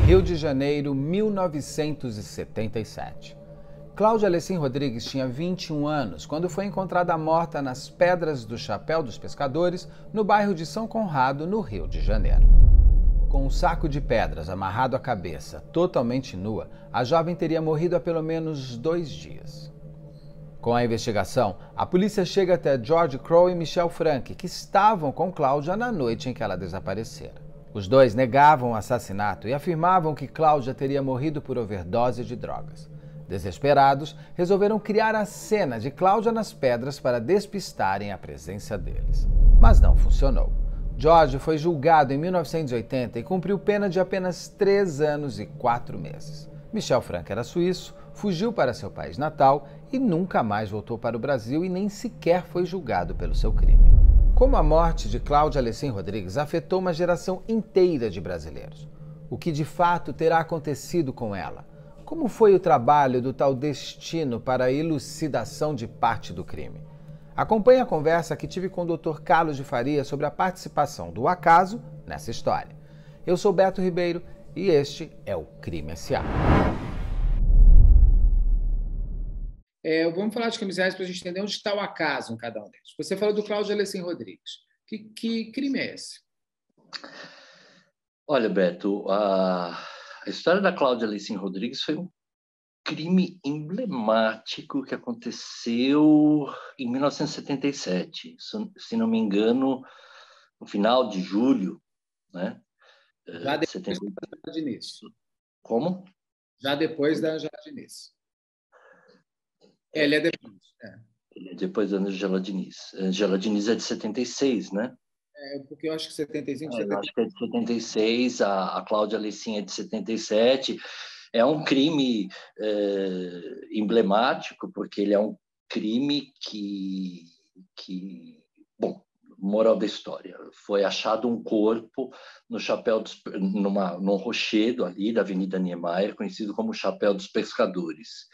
Rio de Janeiro, 1977. Cláudia Alecim Rodrigues tinha 21 anos quando foi encontrada morta nas Pedras do Chapéu dos Pescadores, no bairro de São Conrado, no Rio de Janeiro. Com um saco de pedras amarrado à cabeça, totalmente nua, a jovem teria morrido há pelo menos 2 dias. Com a investigação, a polícia chega até George Crowe e Michel Frank, que estavam com Cláudia na noite em que ela desaparecera. Os dois negavam o assassinato e afirmavam que Cláudia teria morrido por overdose de drogas. Desesperados, resolveram criar a cena de Cláudia nas pedras para despistarem a presença deles. Mas não funcionou. George foi julgado em 1980 e cumpriu pena de apenas 3 anos e 4 meses. Michel Frank era suíço, fugiu para seu país natal e nunca mais voltou para o Brasil e nem sequer foi julgado pelo seu crime. Como a morte de Cláudia Alecim Rodrigues afetou uma geração inteira de brasileiros? O que de fato terá acontecido com ela? Como foi o trabalho do tal Destino para a elucidação de parte do crime? Acompanhe a conversa que tive com o Dr. Carlos de Faria sobre a participação do acaso nessa história. Eu sou Beto Ribeiro e este é o Crime S.A. Vamos falar de crimes reais para a gente entender onde está o acaso em cada um deles. Você falou do Cláudio Alecim Rodrigues. Que crime é esse? Olha, Beto, a história da Cláudia Alecim Rodrigues foi um crime emblemático que aconteceu em 1977, se não me engano, no final de julho, né? Já depois da Angela Diniz. Como? Já depois da Angela Diniz. Ele é depois. Ele é depois da Angela Diniz. Angela Diniz é de 76, né? Porque eu acho que 75, eu acho que é de 76, a Cláudia Alecim é de 77. É um crime emblemático, porque ele é um crime bom, moral da história, foi achado um corpo no chapéu num rochedo ali da Avenida Niemeyer, conhecido como Chapéu dos Pescadores.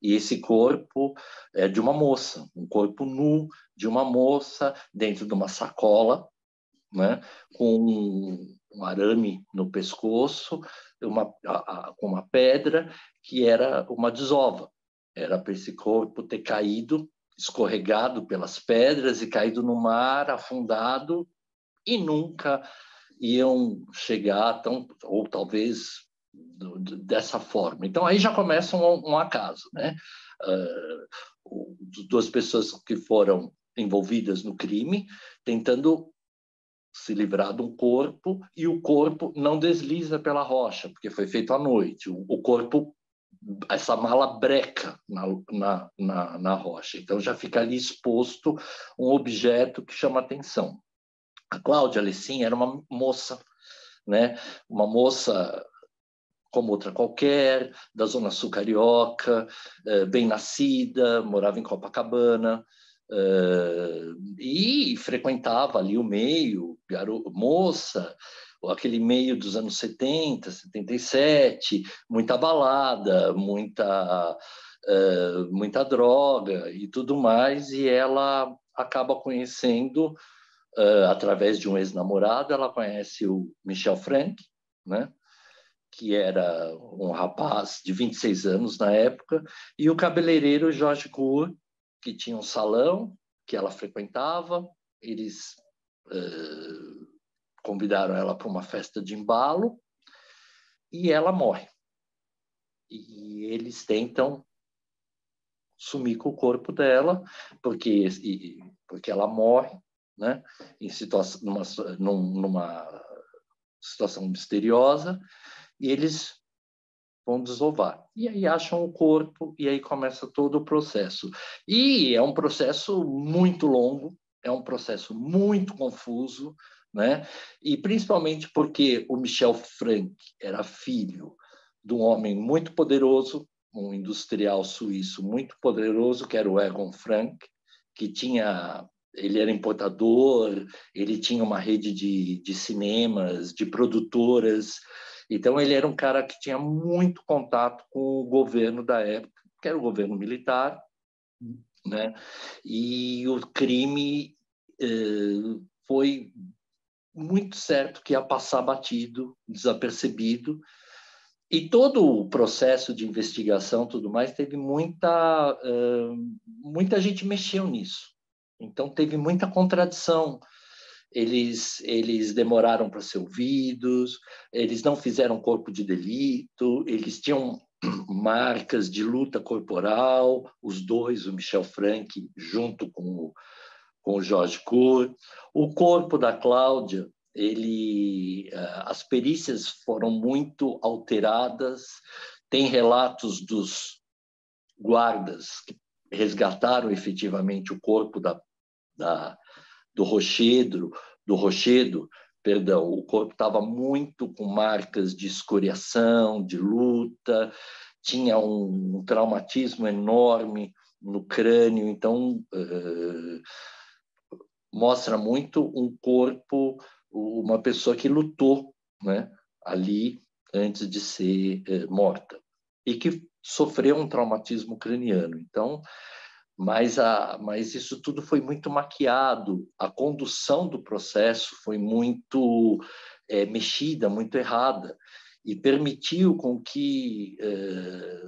E esse corpo é de uma moça, um corpo nu de uma moça dentro de uma sacola, né, com um arame no pescoço, com uma pedra que era uma desova. Era para esse corpo ter caído, escorregado pelas pedras e caído no mar, afundado, e nunca iam chegar ou talvez dessa forma. Então aí já começa um acaso, né? Duas pessoas que foram envolvidas no crime tentando se livrar de um corpo, e o corpo não desliza pela rocha, porque foi feito à noite. O corpo, essa mala breca na rocha. Então já fica ali exposto um objeto que chama atenção. A Cláudia Alecim era uma moça, né? Uma moça como outra qualquer, da Zona Sul Carioca, bem nascida, morava em Copacabana, e frequentava ali o meio, moça, aquele meio dos anos 70, 77, muita balada, muita droga e tudo mais, e ela acaba conhecendo, através de um ex-namorado, ela conhece o Michel Frank, né? Que era um rapaz de 26 anos na época, e o cabeleireiro Jorge Cour, que tinha um salão que ela frequentava. Eles convidaram ela para uma festa de embalo e ela morre. E eles tentam sumir com o corpo dela, porque ela morre, né, numa situação misteriosa, e eles vão desovar. E aí acham o corpo, e aí começa todo o processo. E é um processo muito longo, é um processo muito confuso, né? E principalmente porque o Michel Frank era filho de um homem muito poderoso, um industrial suíço muito poderoso, que era o Egon Frank, que ele era importador, ele tinha uma rede de cinemas, de produtoras. Então, ele era um cara que tinha muito contato com o governo da época, que era o governo militar, né? E o crime foi muito certo que ia passar batido, desapercebido, E todo o processo de investigação, tudo mais, teve muita gente mexeu nisso. Então, teve muita contradição. Eles demoraram para ser ouvidos, eles não fizeram corpo de delito, eles tinham marcas de luta corporal, os dois, o Michel Frank junto com o Jorge Cour. O corpo da Cláudia, as perícias foram muito alteradas, tem relatos dos guardas que resgataram efetivamente o corpo do Rochedo, perdão, o corpo estava muito com marcas de escoriação, de luta, tinha um traumatismo enorme no crânio, então mostra muito um corpo, uma pessoa que lutou, né, ali antes de ser morta e que sofreu um traumatismo craniano. Então, mas isso tudo foi muito maquiado, a condução do processo foi muito mexida, muito errada, e permitiu com que,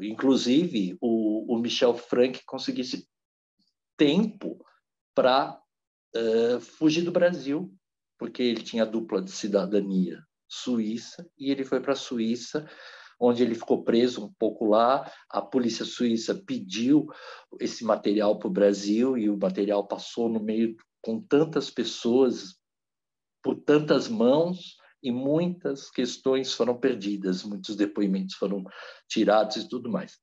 inclusive, o Michel Frank conseguisse tempo para fugir do Brasil, porque ele tinha dupla de cidadania suíça, e ele foi para a Suíça, onde ele ficou preso um pouco lá. A polícia suíça pediu esse material para o Brasil e o material passou no meio com tantas pessoas, por tantas mãos, e muitas questões foram perdidas, muitos depoimentos foram tirados e tudo mais.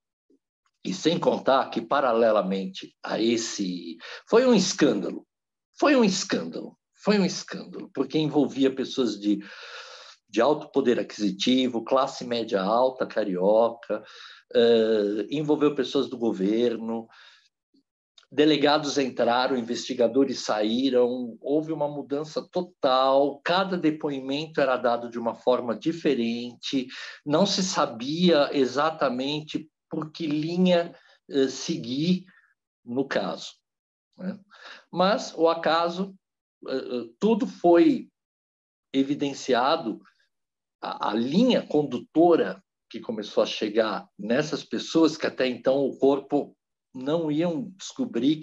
E sem contar que, paralelamente a esse... Foi um escândalo, porque envolvia pessoas de alto poder aquisitivo, classe média alta, carioca, envolveu pessoas do governo, delegados entraram, investigadores saíram, houve uma mudança total, cada depoimento era dado de uma forma diferente, não se sabia exatamente por que linha seguir no caso, né? Mas o acaso, tudo foi evidenciado. A linha condutora que começou a chegar nessas pessoas, que até então o corpo não iam descobrir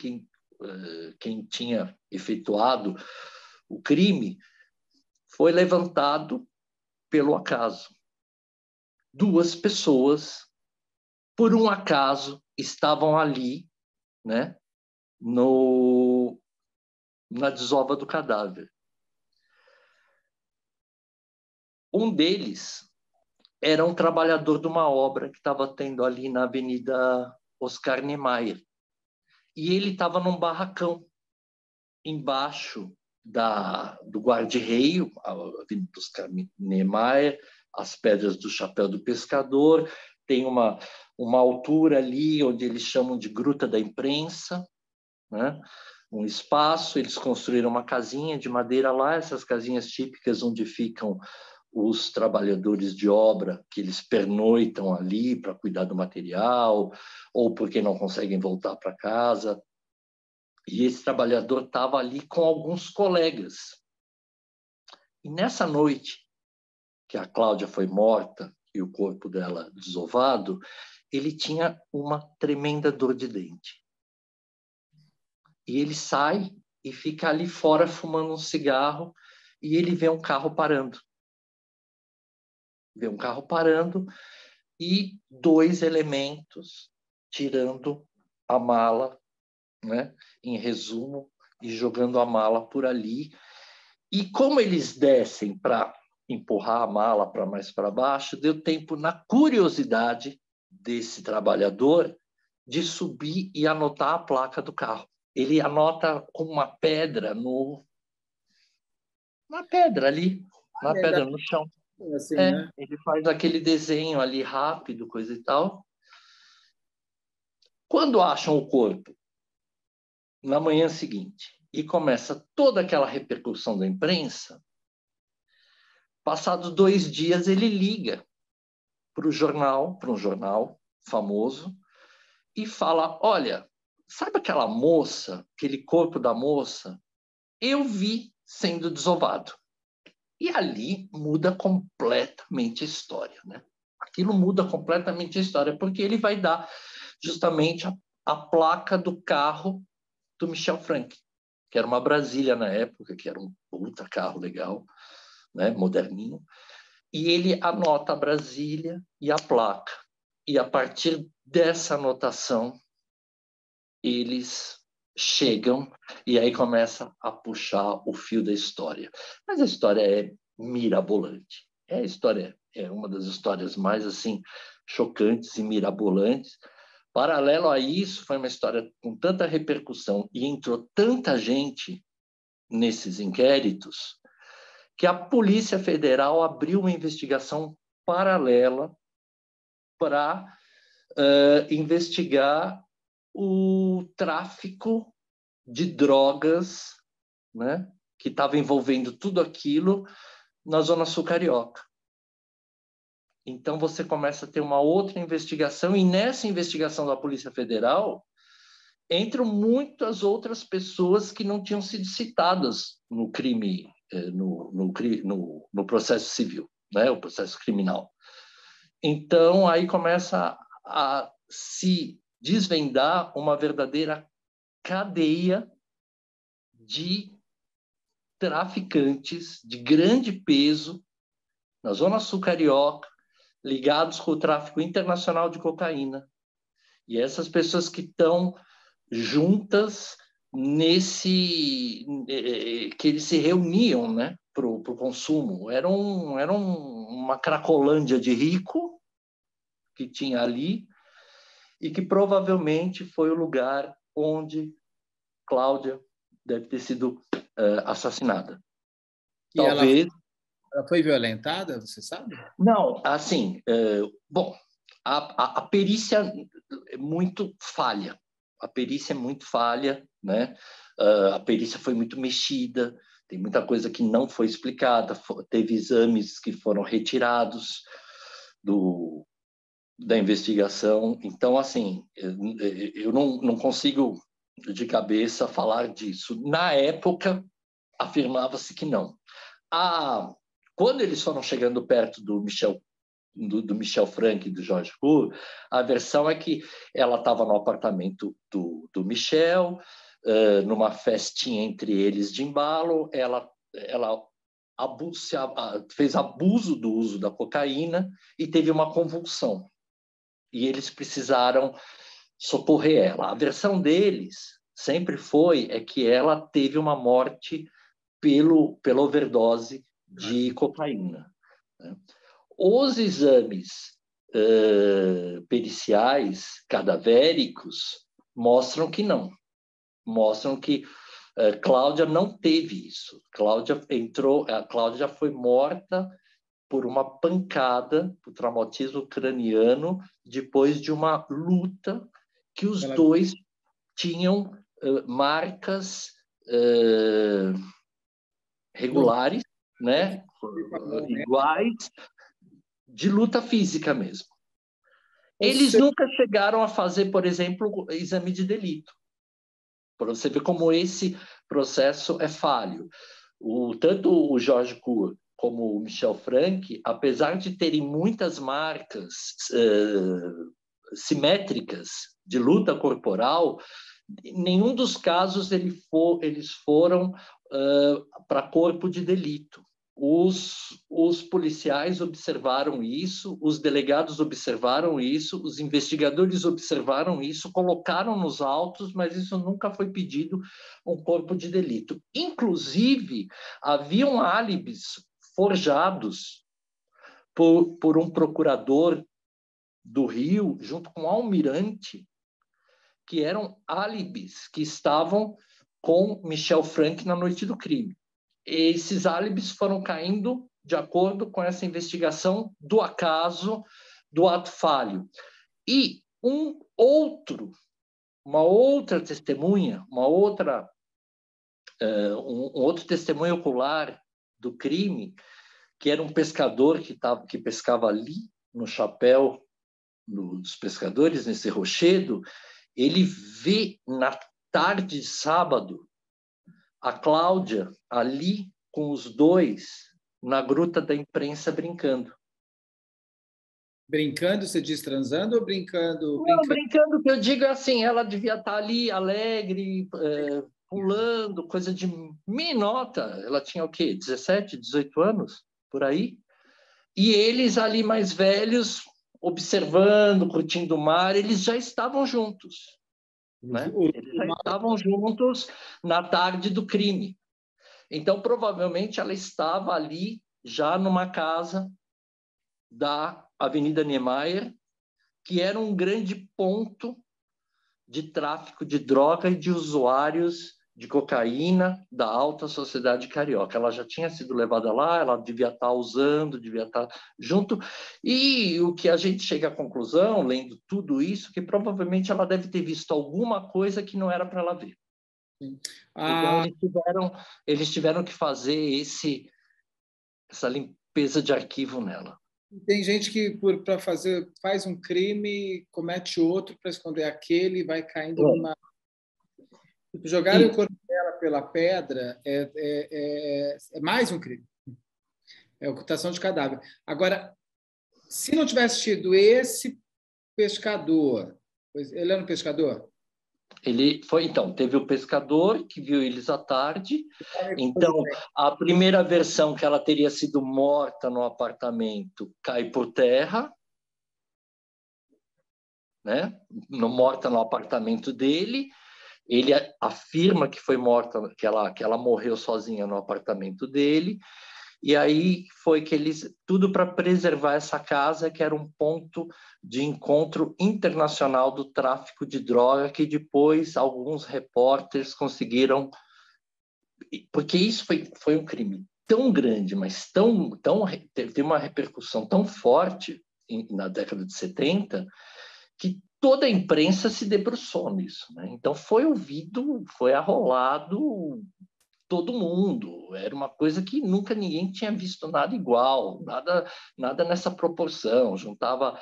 quem tinha efetuado o crime, foi levantado pelo acaso. 2 pessoas, por um acaso, estavam ali, né, na desova do cadáver. Um deles era um trabalhador de uma obra que estava tendo ali na Avenida Oscar Niemeyer. E ele estava num barracão, embaixo do Guarda-Reio, a Avenida Oscar Niemeyer, as Pedras do Chapéu do Pescador, tem uma altura ali onde eles chamam de Gruta da Imprensa, né? Um espaço, eles construíram uma casinha de madeira lá, essas casinhas típicas onde ficam os trabalhadores de obra, que eles pernoitam ali para cuidar do material, ou porque não conseguem voltar para casa. E esse trabalhador estava ali com alguns colegas. E nessa noite, que a Cláudia foi morta e o corpo dela desovado, ele tinha uma tremenda dor de dente. E ele sai e fica ali fora fumando um cigarro, e ele vê um carro parando. Vê um carro parando e 2 elementos tirando a mala, né, em resumo, e jogando a mala por ali. E como eles descem para empurrar a mala para mais para baixo, deu tempo, na curiosidade desse trabalhador, de subir e anotar a placa do carro. Ele anota com uma pedra na pedra ali, na pedra no chão. Assim, né? Ele faz aquele desenho ali rápido, coisa e tal. Quando acham o corpo, na manhã seguinte, e começa toda aquela repercussão da imprensa, passados 2 dias ele liga para um jornal famoso, e fala: olha, sabe aquela moça, aquele corpo da moça? Eu vi sendo desovado. E ali muda completamente a história, né? Aquilo muda completamente a história, porque ele vai dar justamente a placa do carro do Michel Frank, que era uma Brasília na época, que era um puta carro legal, né, moderninho, e ele anota a Brasília e a placa. E a partir dessa anotação, eles chegam e aí começa a puxar o fio da história. Mas a história é mirabolante. A história é uma das histórias mais assim chocantes e mirabolantes. Paralelo a isso, foi uma história com tanta repercussão e entrou tanta gente nesses inquéritos que a Polícia Federal abriu uma investigação paralela para investigar o tráfico de drogas, né, que estava envolvendo tudo aquilo na Zona Sul Carioca. Então, você começa a ter uma outra investigação, e nessa investigação da Polícia Federal entram muitas outras pessoas que não tinham sido citadas no crime, no processo civil, né, o processo criminal. Então, aí começa a se desvendar uma verdadeira cadeia de traficantes de grande peso na Zona Sul Carioca, ligados com o tráfico internacional de cocaína. E essas pessoas que estão juntas que eles se reuniam, né, para o consumo. Era uma cracolândia de rico que tinha ali e que provavelmente foi o lugar onde Cláudia deve ter sido assassinada. E Talvez... ela foi violentada, você sabe? Não, assim, bom, a perícia é muito falha. A perícia é muito falha, né? A perícia foi muito mexida, tem muita coisa que não foi explicada, teve exames que foram retirados da investigação. Então, assim, eu não consigo de cabeça falar disso. Na época, afirmava-se que não. Quando eles foram chegando perto do Michel Frank e do Jorge Cour, a versão é que ela estava no apartamento do Michel, numa festinha entre eles de embalo, ela fez abuso do uso da cocaína e teve uma convulsão. E eles precisaram socorrer ela. A versão deles sempre é que ela teve uma morte pela overdose de cocaína, né? Os exames periciais cadavéricos mostram que não. Mostram que Cláudia não teve isso. A Cláudia já foi morta por uma pancada, por traumatismo craniano, depois de uma luta que os dois tinham marcas regulares, né, iguais, de luta física mesmo. Eles nunca chegaram a fazer, por exemplo, exame de delito, para você ver como esse processo é falho. Tanto o Jorge Cour como o Michel Frank, apesar de terem muitas marcas simétricas de luta corporal, em nenhum dos casos eles foram para corpo de delito. Os policiais observaram isso, os delegados observaram isso, os investigadores observaram isso, colocaram nos autos, mas isso nunca foi pedido um corpo de delito. Inclusive, haviam álibis forjados por um procurador do Rio, junto com o almirante, que eram álibis que estavam com Michel Frank na noite do crime. Esses álibis foram caindo de acordo com essa investigação do acaso do ato falho. E uma outra testemunha, um outro testemunho ocular do crime, que era um pescador que pescava ali no chapéu dos pescadores, nesse rochedo, ele vê na tarde de sábado a Cláudia ali com os dois na Gruta da Imprensa brincando. Brincando, você diz transando ou brincando? Não, brincando, que eu digo é assim, ela devia estar ali alegre, pulando, coisa de minota. Ela tinha o quê? 17, 18 anos? Por aí? E eles ali mais velhos, observando, curtindo o mar, eles já estavam juntos, né? Eles já estavam juntos na tarde do crime. Então, provavelmente, ela estava ali já numa casa da Avenida Niemeyer, que era um grande ponto de tráfico de droga e de usuários de cocaína da alta sociedade carioca. Ela já tinha sido levada lá, ela devia estar usando, devia estar junto. E o que a gente chega à conclusão, lendo tudo isso, que provavelmente ela deve ter visto alguma coisa que não era para ela ver. Então, eles tiveram que fazer essa limpeza de arquivo nela. Tem gente que, para faz um crime, comete outro para esconder aquele e vai caindo numa... Jogar o corpo dela pela pedra é mais um crime. É ocultação de cadáver. Agora, se não tivesse tido esse pescador, ele era um pescador? Ele foi, então, teve o pescador que viu eles à tarde. Então, a primeira versão que ela teria sido morta no apartamento cai por terra, né? Morta no apartamento dele. Ele afirma que foi morta, que ela morreu sozinha no apartamento dele. E aí foi que eles, tudo para preservar essa casa, que era um ponto de encontro internacional do tráfico de droga, que depois alguns repórteres conseguiram, porque isso foi um crime tão grande, mas teve uma repercussão tão forte na década de 70, que toda a imprensa se debruçou nisso, né? Então foi ouvido, foi arrolado todo mundo. Era uma coisa que nunca ninguém tinha visto nada igual, nada nessa proporção. Juntava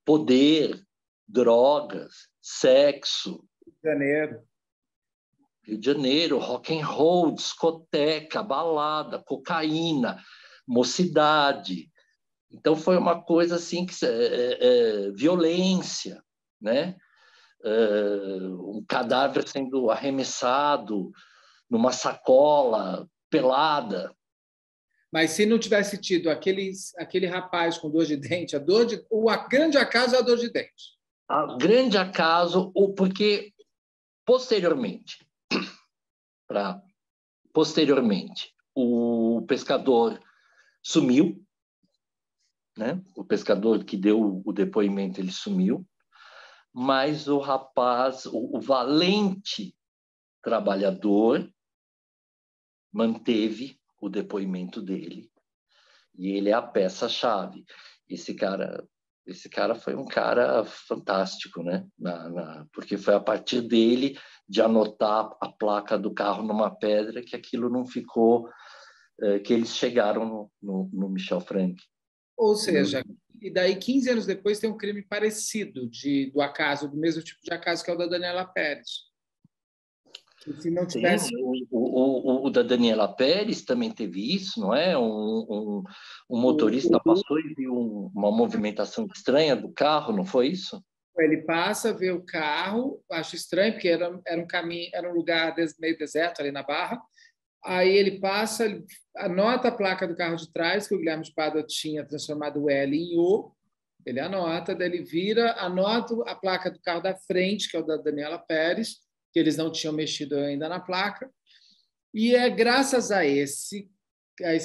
poder, drogas, sexo. Rio de Janeiro, rock and roll, discoteca, balada, cocaína, mocidade. Então foi uma coisa assim que violência, né? Um cadáver sendo arremessado numa sacola pelada. Mas se não tivesse tido aquele rapaz com dor de dente, o grande acaso é a dor de dente. A grande acaso, ou porque posteriormente, o pescador sumiu, né? O pescador que deu o depoimento, ele sumiu, mas o rapaz, o valente trabalhador, manteve o depoimento dele e ele é a peça-chave. Esse cara foi um cara fantástico, né? Porque foi a partir dele, de anotar a placa do carro numa pedra, que aquilo não ficou, que eles chegaram no Michel Frank. Ou seja, e daí 15 anos depois tem um crime parecido do acaso, do mesmo tipo de acaso que é o da Daniela Pérez. Se não tivesse... Sim, o da Daniela Pérez também teve isso, não é? Um motorista passou e viu uma movimentação estranha do carro, não foi isso? Ele passa, vê o carro, acho estranho, porque era um caminho, era um lugar meio deserto ali na Barra. Aí ele passa, ele anota a placa do carro de trás, que o Guilherme Spada tinha transformado o L em O. Ele anota, daí ele vira, anota a placa do carro da frente, que é o da Daniela Pérez, que eles não tinham mexido ainda na placa. E é graças a esse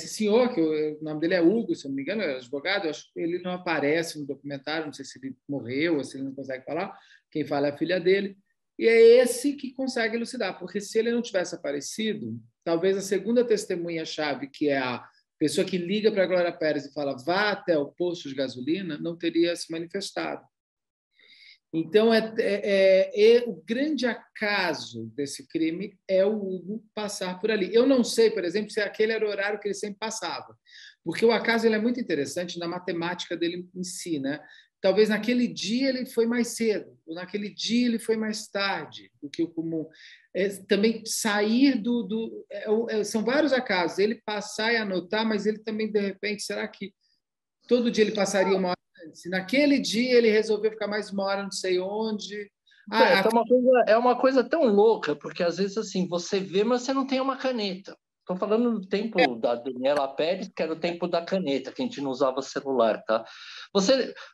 senhor, que o nome dele é Hugo, se eu não me engano, é advogado, acho que ele não aparece no documentário, não sei se ele morreu ou se ele não consegue falar, quem fala é a filha dele, e é esse que consegue elucidar, porque se ele não tivesse aparecido, talvez a segunda testemunha-chave, que é a pessoa que liga para a Glória Pérez e fala vá até o posto de gasolina, não teria se manifestado. Então, o grande acaso desse crime é o Hugo passar por ali. Eu não sei, por exemplo, se aquele era o horário que ele sempre passava, porque o acaso ele é muito interessante na matemática dele em si, né? Talvez naquele dia ele foi mais cedo, ou naquele dia ele foi mais tarde do que o comum. Também sair são vários acasos. Ele passar e anotar, mas ele também, de repente, será que todo dia ele passaria uma hora Se naquele dia ele resolveu ficar mais uma hora, não sei onde. É uma coisa tão louca, porque às vezes assim, você vê, mas você não tem uma caneta. Estou falando do tempo da Daniela Pérez, que era o tempo da caneta, que a gente não usava celular, tá?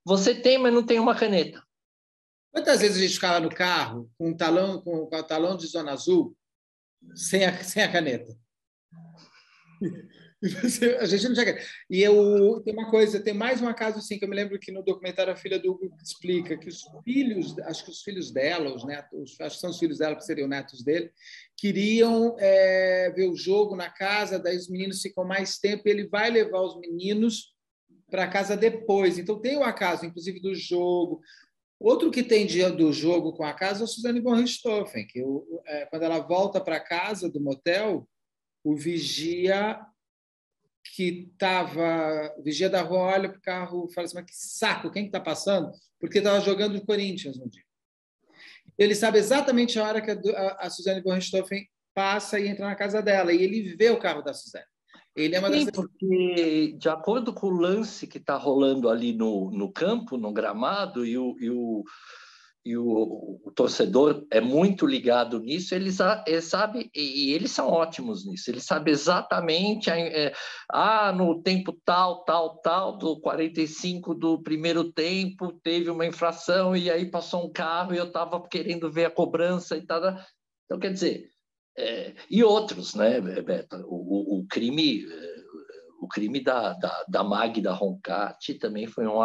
Você tem, mas não tem uma caneta. Quantas vezes a gente ficava no carro com o talão de zona azul sem a caneta? A gente não tinha. Tem uma coisa, tem mais um caso assim que eu me lembro que no documentário a filha do Hugo explica que acho que os filhos dela, os netos, acho que são os filhos dela, que seriam netos dele, queriam ver o jogo na casa, daí os meninos ficam mais tempo e ele vai levar os meninos para casa depois. Então tem o acaso, inclusive, do jogo. Outro que tem dia do jogo com a casa é a Suzane von Richthofen, que quando ela volta para casa do motel, o vigia o vigia da rua olha para o carro e fala assim, mas que saco, quem está passando? Porque estava jogando o Corinthians no dia. Ele sabe exatamente a hora que a Suzane von Richthofen passa e entra na casa dela, e ele vê o carro da Suzane. Ele é uma Sim, porque de acordo com o lance que está rolando ali no campo, no gramado, e o torcedor é muito ligado nisso, ele sabe, e eles são ótimos nisso, ele sabe exatamente, no tempo tal, do 45 do primeiro tempo, teve uma infração, e aí passou um carro, e eu estava querendo ver a cobrança, e tal. Então, quer dizer, e outros, né, Beto? O crime da Magda Roncati também foi um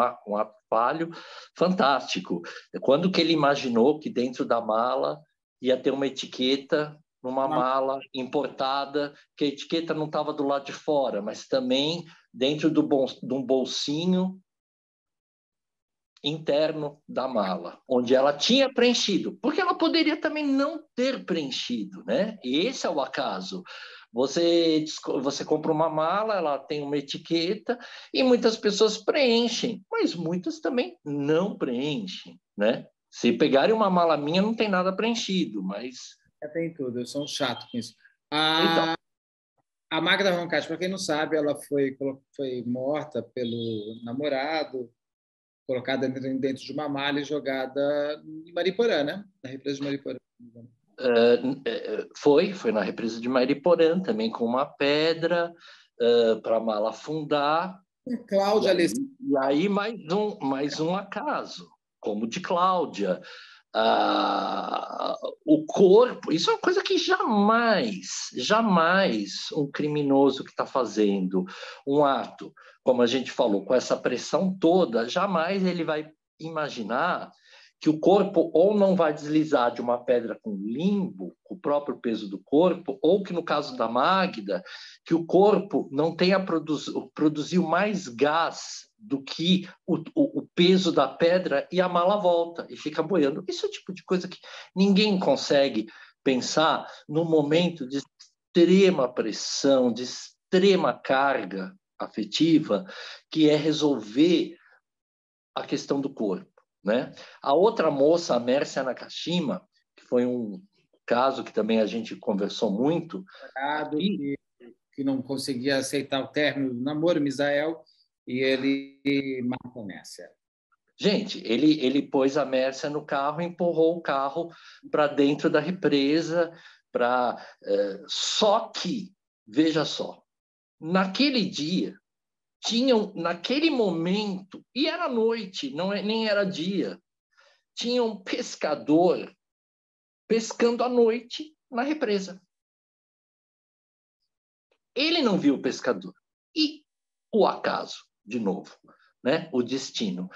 falho fantástico. Quando que ele imaginou que dentro da mala ia ter uma etiqueta, numa mala importada, que a etiqueta não estava do lado de fora, mas também dentro de um bolsinho interno da mala, onde ela tinha preenchido, porque ela poderia também não ter preenchido, né? E esse é o acaso. Você compra uma mala, ela tem uma etiqueta e muitas pessoas preenchem, mas muitas também não preenchem, né? Se pegarem uma mala minha, não tem nada preenchido, mas... Tem tudo, eu sou um chato com isso. Então. A Magda Roncati, para quem não sabe, ela foi morta pelo namorado, colocada dentro de uma malha e jogada em Mariporã, né? Na represa de Mariporã. Foi na represa de Mariporã, também com uma pedra para a mala afundar. Cláudia E aí mais um acaso, como o de Cláudia. O corpo, isso é uma coisa que jamais um criminoso que está fazendo um ato, como a gente falou, com essa pressão toda, jamais ele vai imaginar que o corpo ou não vai deslizar de uma pedra com limbo, com o próprio peso do corpo, ou que no caso da Magda, que o corpo não tenha produziu mais gás do que o peso da pedra e a mala volta e fica boiando. Isso é o tipo de coisa que ninguém consegue pensar no momento de extrema pressão, de extrema carga afetiva, que é resolver a questão do corpo, né? A outra moça, a Mércia Nakashima, que foi um caso que também a gente conversou muito, que não conseguia aceitar o término do namoro, Misael, e ele mata a Mércia. Gente, ele pôs a Mércia no carro, empurrou o carro para dentro da represa, só que, veja só, naquele dia, naquele momento, e era noite, nem era dia, tinha um pescador pescando à noite na represa. Ele não viu o pescador. E o acaso, de novo, né? O destino.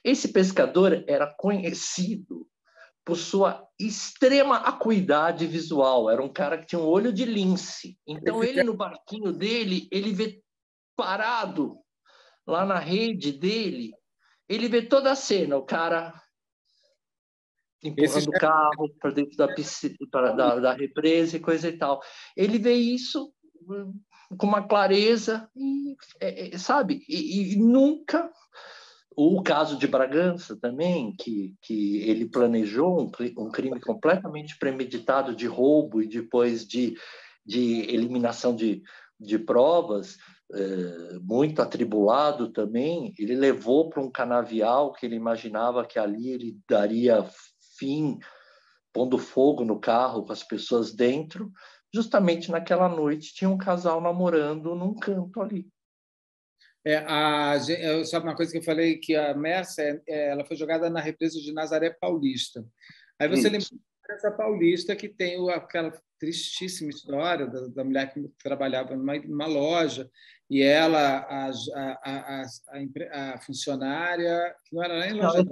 Esse pescador era conhecido por sua extrema acuidade visual. Era um cara que tinha um olho de lince. Então, ele no barquinho dele, ele vê parado lá na rede dele, ele vê toda a cena, o cara empurrando o carro para dentro da piscina, da represa e coisa e tal. Ele vê isso com uma clareza, sabe? E nunca... O caso de Bragança também, que ele planejou um crime completamente premeditado de roubo e depois de eliminação de provas, muito atribulado também, ele levou para um canavial que ele imaginava que ali ele daria fim, pondo fogo no carro com as pessoas dentro. Justamente naquela noite tinha um casal namorando num canto ali. Sabe uma coisa que eu falei, que a Mércia ela foi jogada na represa de Nazaré Paulista. Aí você lembra dessa Paulista que tem aquela tristíssima história da mulher que trabalhava numa loja e ela, a funcionária, que não era nem loja.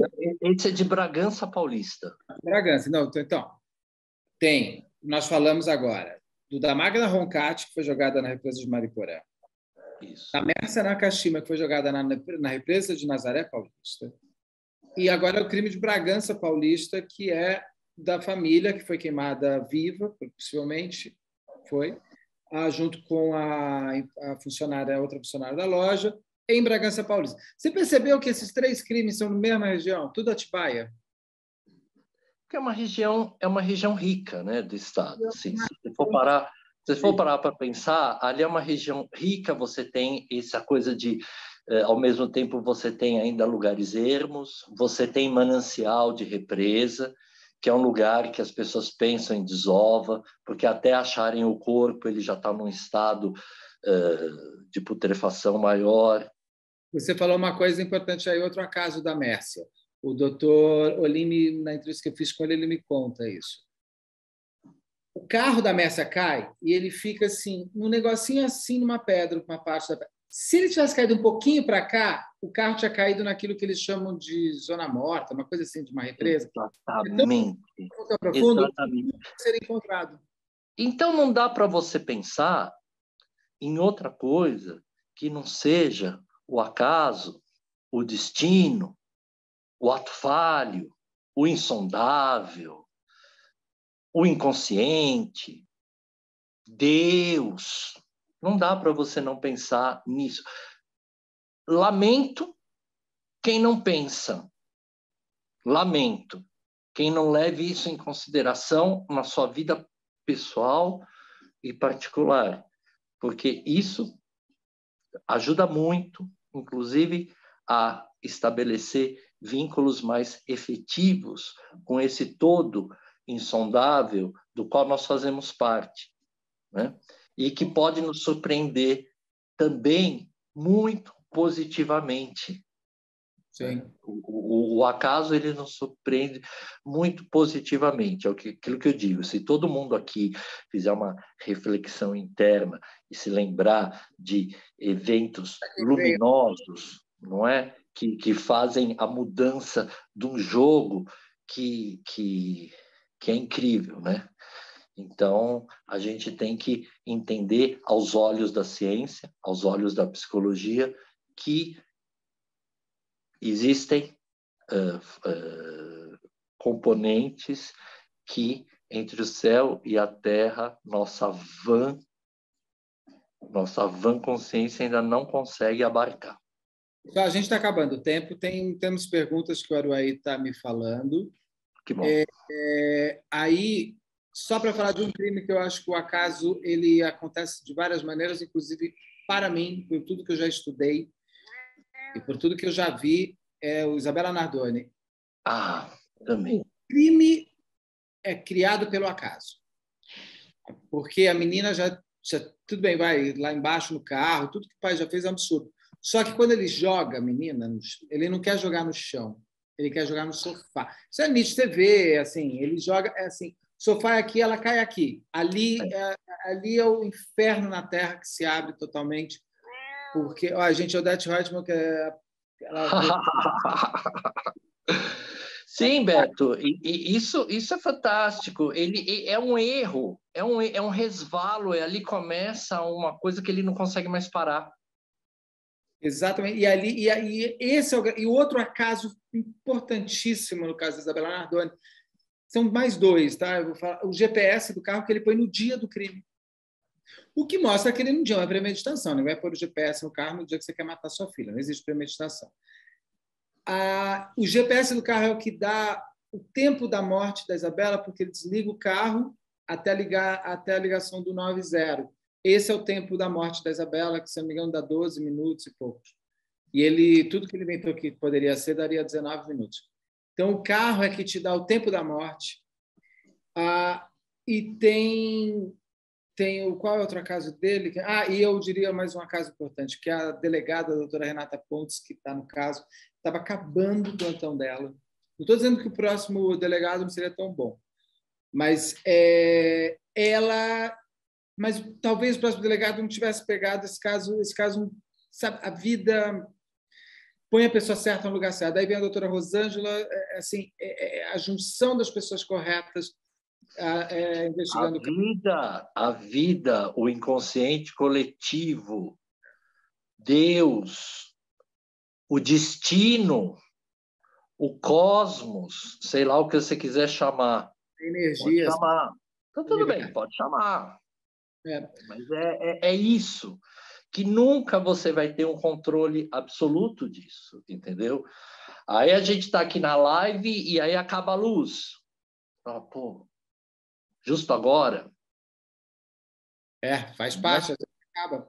Esse é de Bragança Paulista. Bragança, não. Então, nós falamos agora da Magda Roncati, que foi jogada na represa de Mariporã. Isso. A Mércia Nakashima, que foi jogada na represa de Nazaré Paulista. E agora é o crime de Bragança Paulista, que é da família que foi queimada viva, possivelmente foi, junto com a funcionária, a outra funcionária da loja, em Bragança Paulista. Você percebeu que esses 3 crimes são na mesma região? Tudo Atibaia? Que é uma região rica, né, do estado. Assim, se for parar para pensar, ali é uma região rica, você tem essa coisa de, ao mesmo tempo, você tem ainda lugares ermos, você tem manancial de represa, que é um lugar que as pessoas pensam em desova, porque até acharem o corpo, ele já está num estado de putrefação maior. Você falou uma coisa importante aí, outro acaso da Mércia. O doutor Olimi, na entrevista que eu fiz com ele me conta isso. O carro da Mércia cai e ele fica assim, num negocinho assim, numa pedra, com uma parte da pedra. Se ele tivesse caído um pouquinho para cá, o carro tinha caído naquilo que eles chamam de zona morta, uma coisa assim, de uma represa. Exatamente. É tão profundo, Exatamente. não ser encontrado. Então, não dá para você pensar em outra coisa que não seja o acaso, o destino, o ato falho, o insondável, o inconsciente, Deus. Não dá para você não pensar nisso. Lamento quem não pensa. Lamento quem não leve isso em consideração na sua vida pessoal e particular, porque isso ajuda muito, inclusive, a estabelecer vínculos mais efetivos com esse todo insondável do qual nós fazemos parte, né? E que pode nos surpreender também muito positivamente. Sim. O acaso ele nos surpreende muito positivamente, é aquilo que eu digo. Se todo mundo aqui fizer uma reflexão interna e se lembrar de eventos luminosos, não é, que fazem a mudança de um jogo que é incrível, né? Então, a gente tem que entender aos olhos da ciência, aos olhos da psicologia, que existem componentes que, entre o céu e a terra, nossa vã consciência ainda não consegue abarcar. Então, a gente está acabando o tempo. Temos perguntas que o Aruaí está me falando. Que bom. Aí, só para falar de um crime que eu acho que o acaso ele acontece de várias maneiras, inclusive para mim, por tudo que eu já estudei e por tudo que eu já vi, é o Isabella Nardoni. Também. O crime é criado pelo acaso. Porque a menina já tudo bem, vai lá embaixo no carro, tudo que o pai já fez é um absurdo. Só que quando ele joga a menina, ele não quer jogar no chão, ele quer jogar no sofá. Isso é nítido, você vê, assim, ele joga, assim, sofá é aqui, ela cai aqui. Ali é o inferno na Terra que se abre totalmente, porque, a gente, Odete Reutemann, que Sim, Beto, isso é fantástico. Ele é um erro, é um resvalo, ali começa uma coisa que ele não consegue mais parar. Exatamente. E o outro acaso importantíssimo no caso da Isabella Nardoni são mais 2, tá? Eu vou falar o GPS do carro que ele põe no dia do crime. O que mostra que ele não tinha uma premeditação. Não vai pôr o GPS no carro no dia que você quer matar sua filha. Não existe premeditação. O GPS do carro é o que dá o tempo da morte da Isabella, porque ele desliga o carro até a ligação do 90. esse é o tempo da morte da Isabela, que, se não me engano, dá 12 minutos e poucos. E ele, tudo que ele inventou que poderia ser, daria 19 minutos. Então, o carro é que te dá o tempo da morte. E tem qual é outro caso dele? E eu diria mais um caso importante, que é a delegada, a doutora Renata Pontes, que está no caso, estava acabando o plantão dela. Não estou dizendo que o próximo delegado não seria tão bom, mas mas talvez o próximo delegado não tivesse pegado esse caso, sabe, a vida põe a pessoa certa no lugar certo. Daí vem a doutora Rosângela, assim, a junção das pessoas corretas, investigando a vida, o inconsciente coletivo, Deus, o destino, o cosmos, sei lá o que você quiser chamar. Energia. Pode chamar. Então, tudo bem, pode chamar. Mas é isso, que nunca você vai ter um controle absoluto disso, entendeu? Aí a gente está aqui na live e aí acaba a luz. Pô, justo agora? Faz parte, acaba.